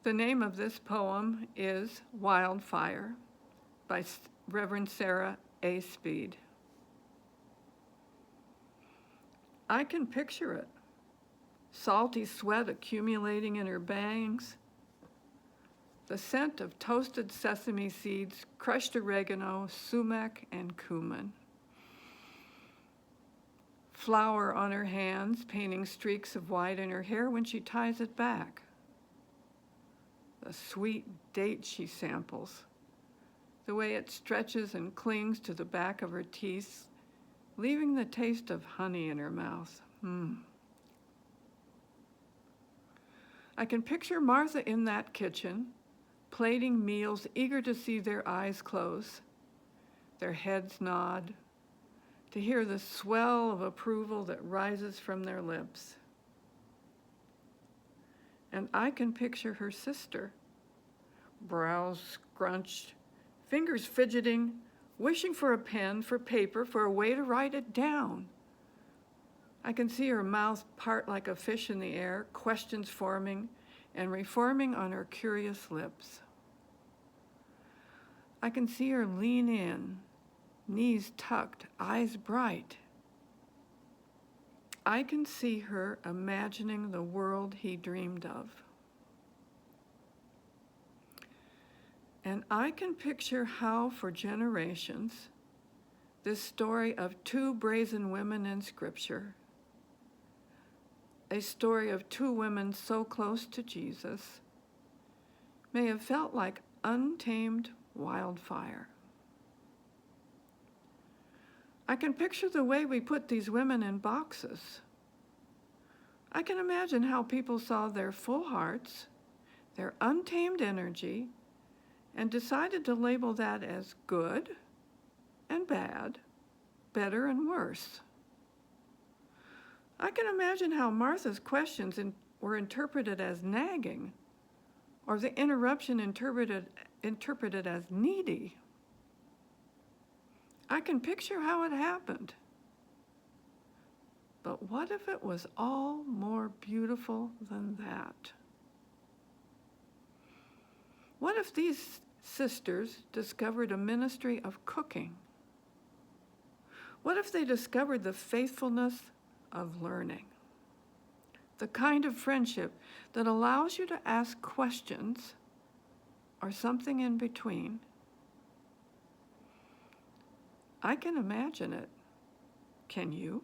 The name of this poem is Wildfire by Reverend Sarah A. Speed. I can picture it. Salty sweat accumulating in her bangs, the scent of toasted sesame seeds, crushed oregano, sumac, and cumin. Flour on her hands, painting streaks of white in her hair when she ties it back. The sweet date she samples, the way it stretches and clings to the back of her teeth, leaving the taste of honey in her mouth. I can picture Martha in that kitchen, plating meals, eager to see their eyes close, their heads nod, to hear the swell of approval that rises from their lips. And I can picture her sister, brows scrunched, fingers fidgeting, wishing for a pen, for paper, for a way to write it down. I can see her mouth part like a fish in the air, questions forming and reforming on her curious lips. I can see her lean in, knees tucked, eyes bright. I can see her imagining the world he dreamed of. And I can picture how, for generations, this story of two brazen women in Scripture, a story of two women so close to Jesus, may have felt like untamed wildfire. I can picture the way we put these women in boxes. I can imagine how people saw their full hearts, their untamed energy, and decided to label that as good and bad, better and worse. I can imagine how Martha's questions were interpreted as nagging, or the interruption interpreted as needy. I can picture how it happened. But what if it was all more beautiful than that? What if these sisters discovered a ministry of cooking? What if they discovered the faithfulness of learning? The kind of friendship that allows you to ask questions or something in between. I can imagine it. Can you?